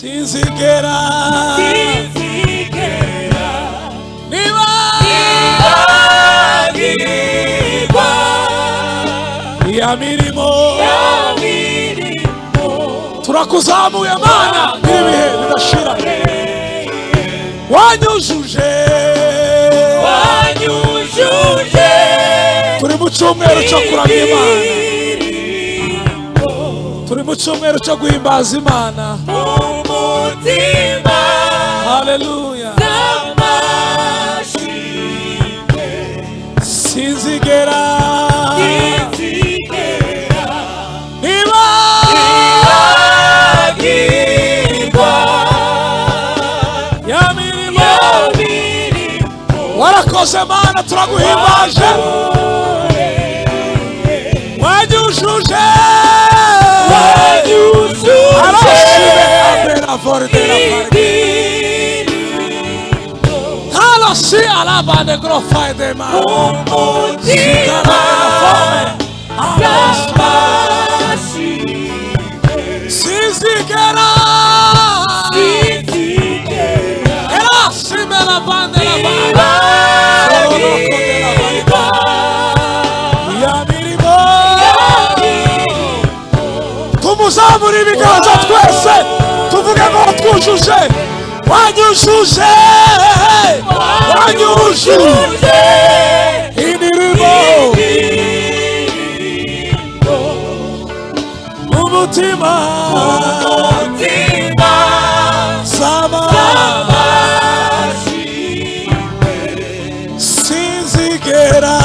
sinzigera nibagirwa ya mirimo turakuzamuye Mana n'ibihe bidashira wanyujuje turi mu cyumweru cyo kuramya Imana turi mu cyumweru cyo guhimbaza Imana umutima haleluya sinzigera nibagirwa ya mirimo warakoze Mana turaguhimbaje wanyujuje arashime abera vordera halasi alabane grofae de ma sikara fome sinzigera erasime la bande la bande tuzamura ibiganza twese tuvuge ngo twujuje wanyujuje imirimo umutima sama sinzigera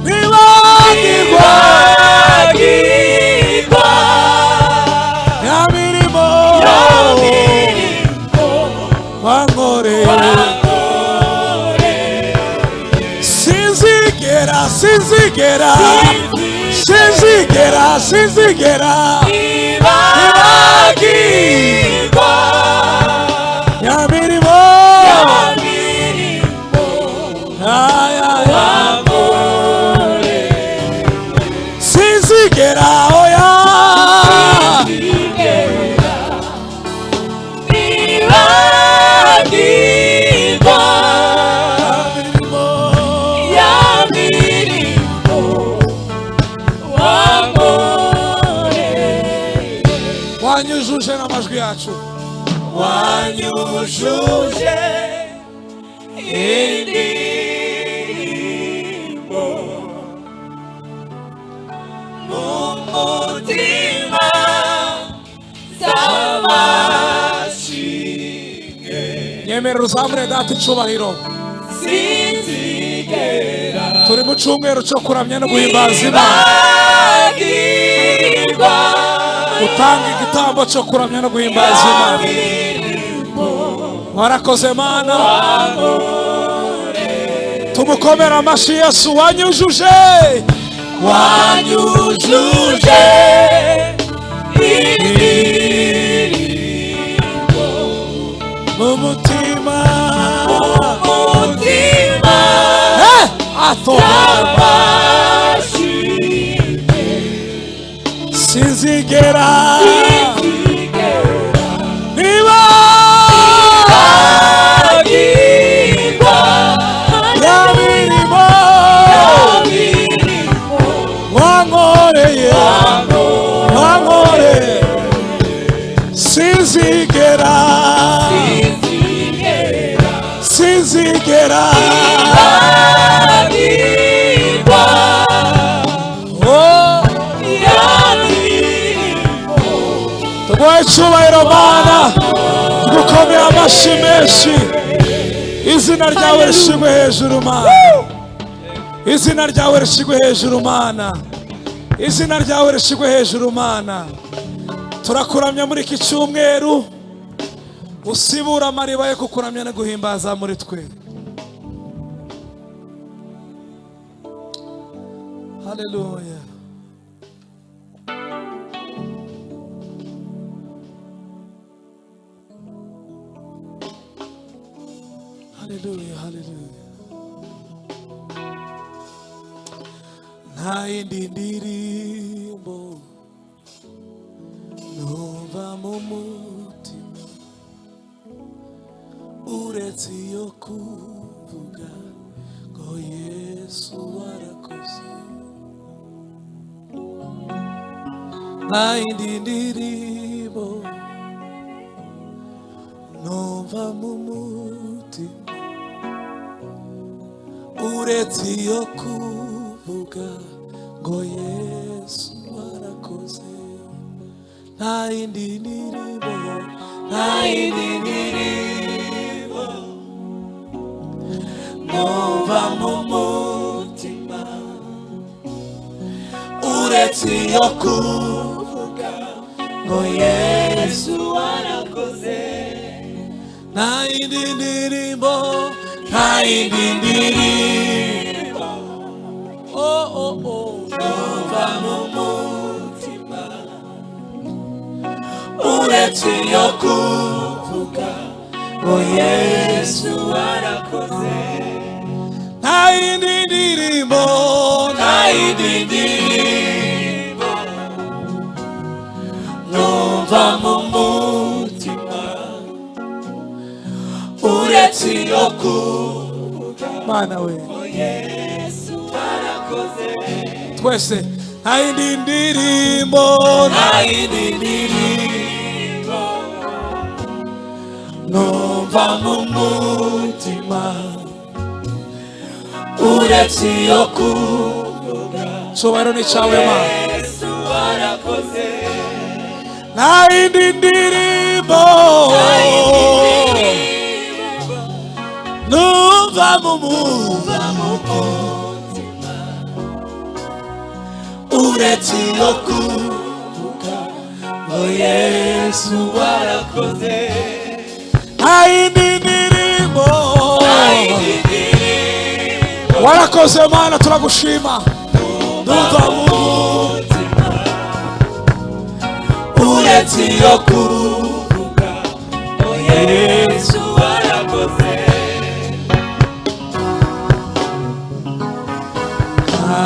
nibagirwa ya mirimo wangore sinzigera nibagirwa ya mirimo sinzigera oya wanyujuje n'amajwi yacu wanyujuje indirimbo mu mutima z'abashimwe nyemerera uzamure data icyubahiro sinzigera turi mu cyumweru cyo kuramya no guhimbaza Imana utanga igitambo cyo kuramya no guhimbaza Imana warakoze Mana tumukomera amashyi Yesu wanyujuje mu mutima sinzigera nibagirwa ya mirimo wankoreye sinzigera icyubahiro Mana tugukomeye amashyi menshi izina ryawe rishigwe hejuru Mana izina ryawe rishigwe hejuru Mana izina ryawe rishigwe hejuru Mana turakuramya muri iki cyumweru usibura amariba yo kukuramya no guhimbaza muri twe haleluya haleluya haleluya nta yindi ndirimbo no mu mutima uretse iyo kuvuga ngo Yesu warakoze. Nta yindi ndirimbo numva mu mutima uretse iyo kuvuga ngo Yesu warakoze. Nta yindi ndirimbo, nta yindi ndirimbo numva mu mutima uretse iyo kuvuga ngo Yesu warakoze. Nta yindi ndirimbo, nta yindi ndirimbo numva mu mutima uretse iyo kuvuga ngo Yesu warakoze. Nta yindi ndirimbo, nta yindi ndirimbo numva mu mutima uretse iyo kuvuga Mana we ngo Yesu warakoze. Twese nta yindi ndirimbo, nta yindi ndirimbo numva mu mutima uretse iyo kuvuga icyubahiro ni cyawe Mana. Yesu warakoze. Nta yindi ndirimbo numva mu mutima uretse iyo kuvuga ngo Yesu warakoze. Nta yindi ndirimbo, warakoze Mana, turagushima. Numva mu mutima uretse iyo kuvuga ngo Yesu warakoze.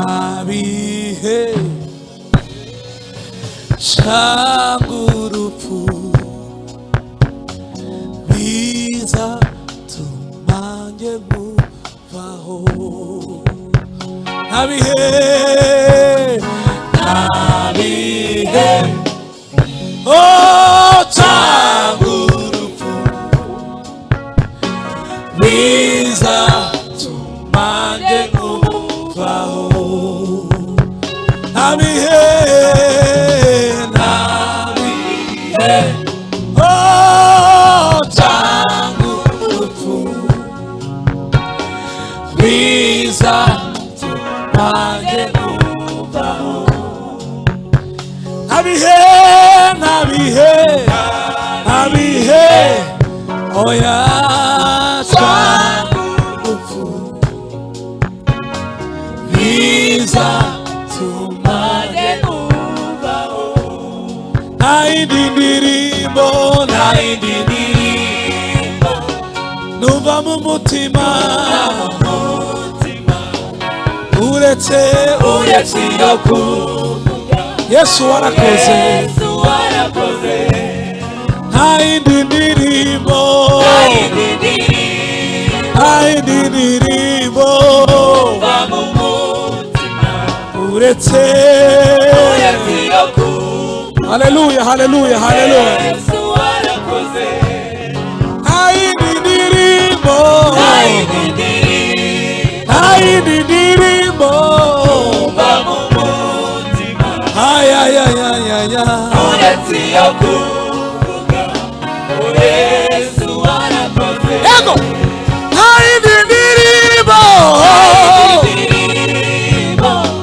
Abihe cyangwa urupfu bizatuma njye muvaho. Abihe, abihe cyangwa urupfu bizatuma njye muvaho. Abihe, abihe cyangwa urupfu bizatuma njye muvaho. Abihe, abihe, abihe oya cyangwa urupfu bizatuma njye muvaho. Nta yindi ndirimbo, nta yindi ndirimbo numva mu mutima uretse iyo kuvuga Yesu warakoze. Nta yindi ndirimbo, nta yindi ndirimbo uretse iyo kuvuga. Haleluya, haleluya, haleluya. Nta yindi ndirimbo, nta yindi ndirimbo ay ay ay ay ay uretse iyo kuvuga ngo Yesu warakoze. Ego nta yindi ndirimbo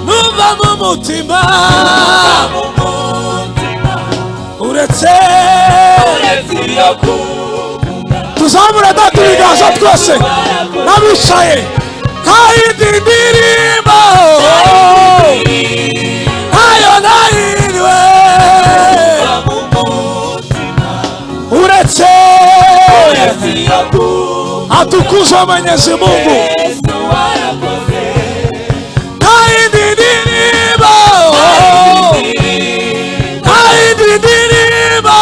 numva mu mutima uretse iyo kuvuga. Tuzamure data ibiganza twese n'abicaye. Nta yindi ndirimbo ayo nahiriwe uretse atukuzwe Mwenyezi Mungu. Nta yindi ndirimbo, nta yindi ndirimbo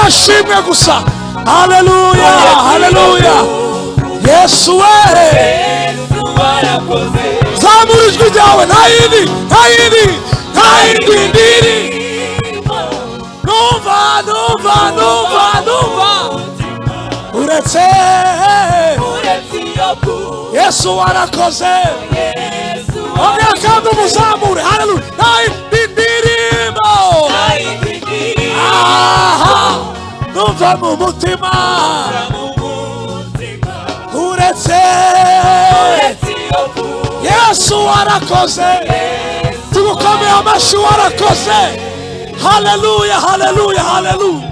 ashimwe gusa. Haleluya, haleluya. Yesu we, zamura ijwi ryawe. Nta yindi ndiri. Numva uretse Yesu warakoze. Ongera kandi umuzamure. Haleluya. Nta yindi ndirimo. Numva mu mutima uretse Yesu warakoze. Tugukomeye amashyi, warakoze. Haleluya, haleluya, haleluya.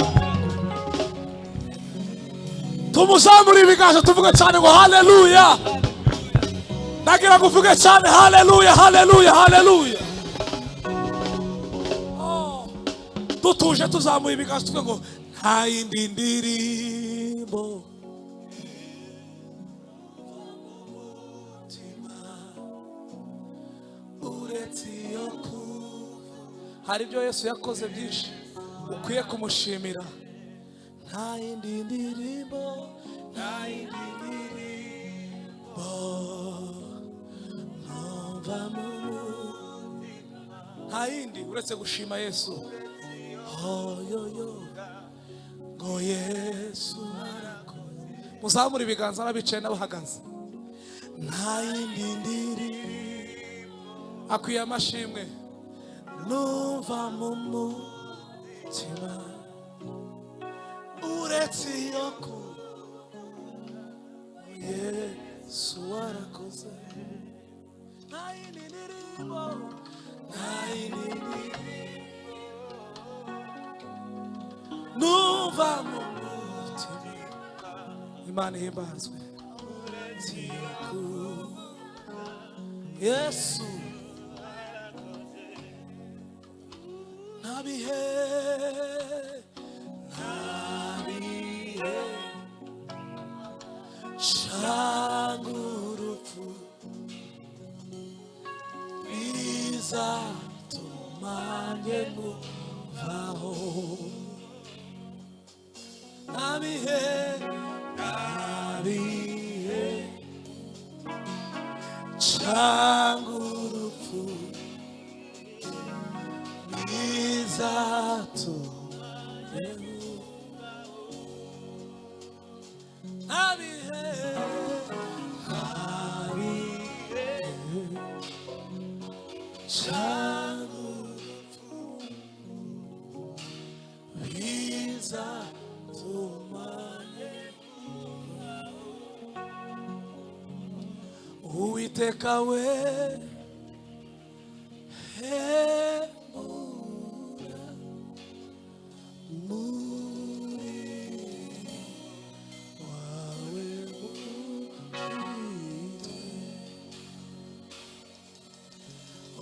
Tumuzamure ibiganza tuvuge cyane ngo haleluya. Nagira ngo uvuge cyane haleluya, haleluya, haleluya. Tutuje tuzamuye ibiganza tuvuge ngo nta yindi ndirimbo uretse iyo kuva. Hari ibyo Yesu yakoze byinshi ukwiye kumushimira. Nta yindi ndirimbo, nta yindi ndirimbo numva mu mutima. Nta yindi uretse gushima Yesu. Ngo Yesu arakoze. Muzamure ibiganza n'abicaye n'abahagaze. Nta yindi ndirimbo akwiye amashimwe numva mu mutima uretse iyo kuva. Yesu warakoze. Nta yindi ndirimbo, nta yindi ndirimbo numva mu mutima. Imana ihimbazwe. Uretse iyo kuva. Yesu nabihe cyangwa urupfu bizatuma nkuvaho. Nabihe cyangwa urupfu bizatuma nabihe cyangwa urupfu bizatuma Uwiteka we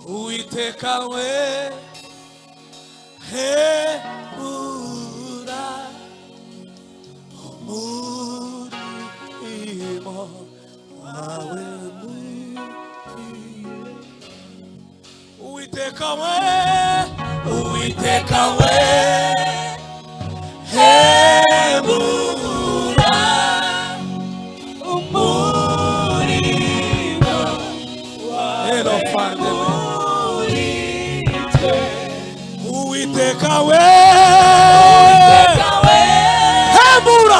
Uwiteka we hemura umurimo wawe Uwiteka we hemura umurimo wawe Uwiteka we hembura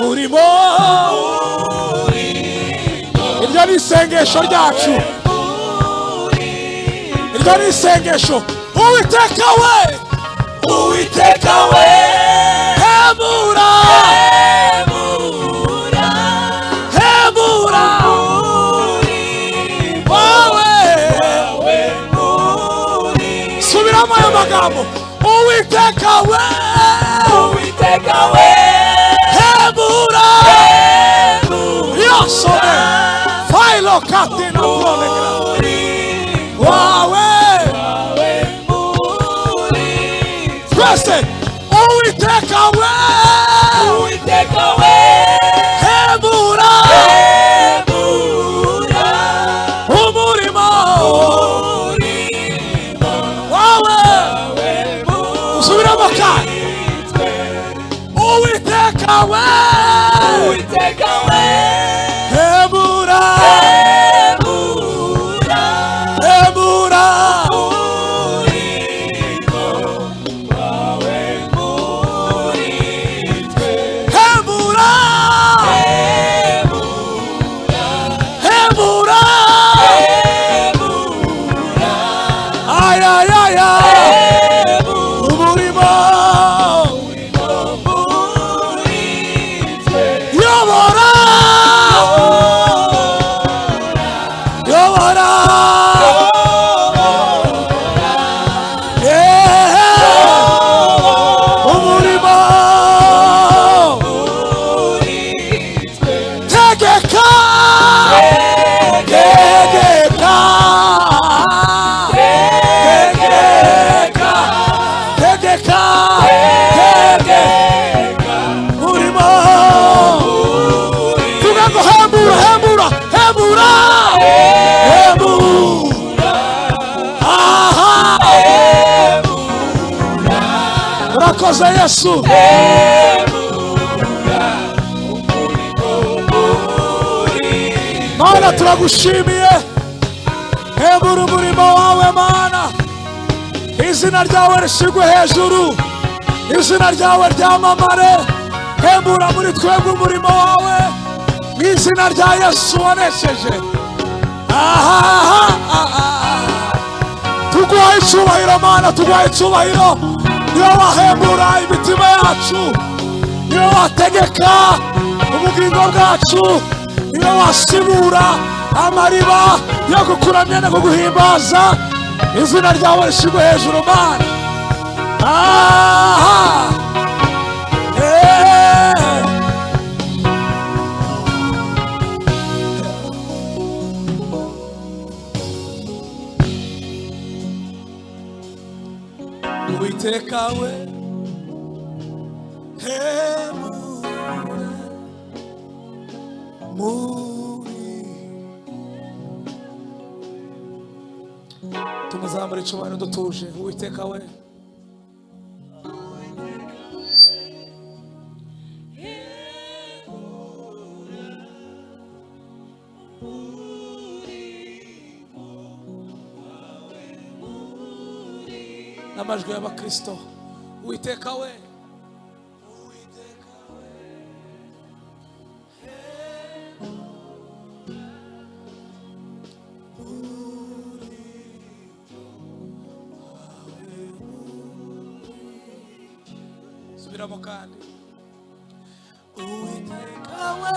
urimo. Iryo ni isengesho ryacu, iryo ni isengesho. Uwiteka we hembura subiramo ayo magambo. Uwiteka we hembura yasone failo katina prolegra wawe twese. Uwiteka we hembura umurimo wawe aya umurimo yobora yobora umurimo tegeka tegeka tegeka tegeka tegeka umurimo tuvuga ngo hembura hembura hembura hembura aha urakoze Yesu Mana turagushimiye hembura umurimo wawe Mana izina ryawe rishigwe hejuru izina ryawe ryamamare hembura muri twebwe umurimo wawe mu izina rya Yesu wanesheje tuguhaye icyubahiro Mana tuguhaye icyubahiro niyo wahembura imitima yacu niyo wategeka ubugingo bwacu niyo wasibura amariba yo kukuramya no kuguhimbaza izina ryawe rishigwe hejuru Mana Uwiteka we hembura tumuzamure icyubahiro dutuje Uwiteka we n'amajwi y'abakristo Uwiteka we subiramo kandi Uwiteka we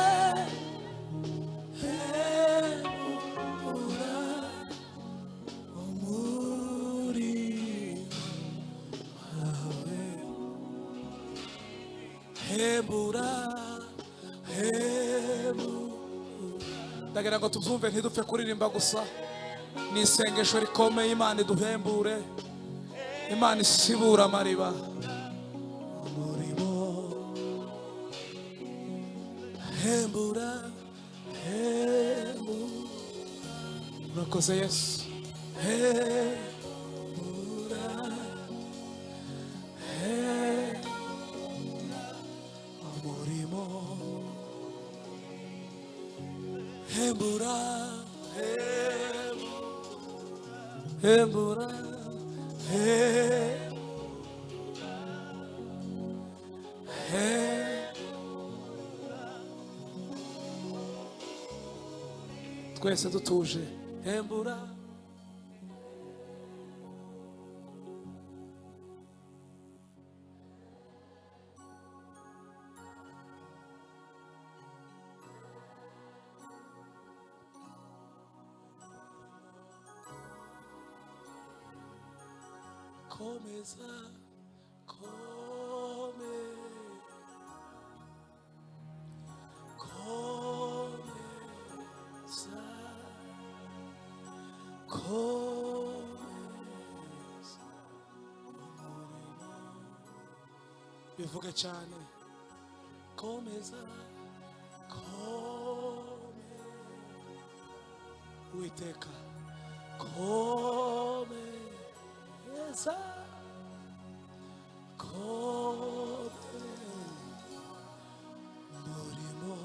hembura hembura ndagira ngo tubyumve ntidupfe kuririmba gusa ni isengesho rikomeye Imana iduhembure Imana isibura amariba umurimo hembura hembura urakoze Yesu hembura umurimo hembura hembura twese dutuje hembura komeza bivuge cyane komeza Uwiteka komeza umurimo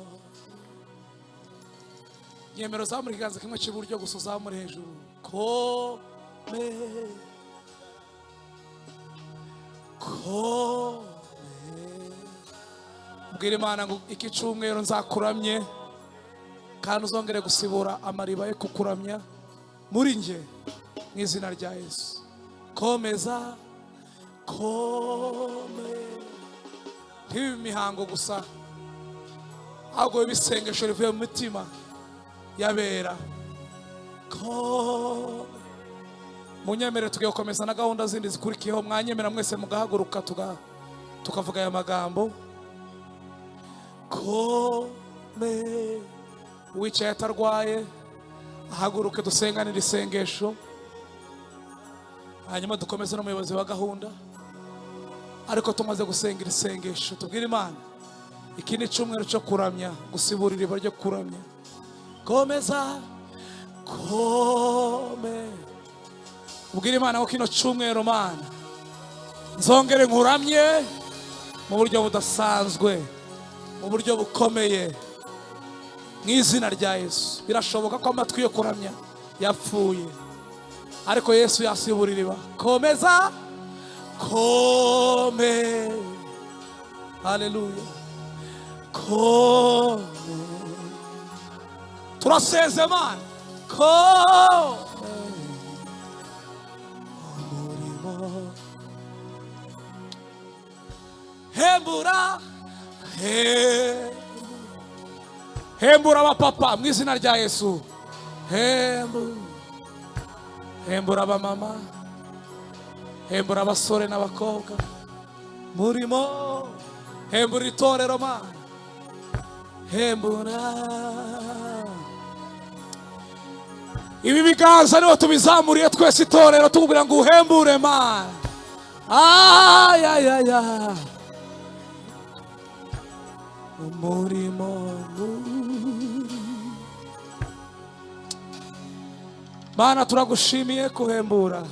nyemero zamura ikiganza kimwe cy'iburyo gusa uzamure hejuru ubwira Imana ngo iki cyumweru nzakuramye kandi uzongere gusibura amariba yo kukuramya muri nge mu izina rya Yesu komeza ntibibe imihango gusa, ahubwo ibisengesho rivuye mu mitima yabera. Munyemere tugiye gukomeza na gahunda zindi zikurikiyeho. Mwanyemera mwese mugahaguruka tukavuga aya magambo. Uwicaye atarwaye ahaguruke dusenganire isengesho, hanyuma dukomeze n'umuyobozi wa gahunda. Ariko tumaze gusengera isengesho, tubwire Imana iki ni icyumweru cyo kuramya, gusibura iriba ryo kuramya. Komeza ubwire Imana ko kino cyumweru Mana nzongere nkuramye mu buryo budasanzwe, mu buryo bukomeye, mu izina rya Yesu. Birashoboka ko amatwi yo kuramya yapfuye, ariko Yesu yasibura iriba. Komeza haleluya. Turaseze Mana hembura abapapa mu izina rya Yesu. Hembura abamama, hembura abasore n'abakobwa murimo, hembura itorero Mana, hembura. Ibi biganza niho tubizamuriye twese itorero tukubwira ngo uhembure Mana. Umurimo Mana turagushimiye kuhembura.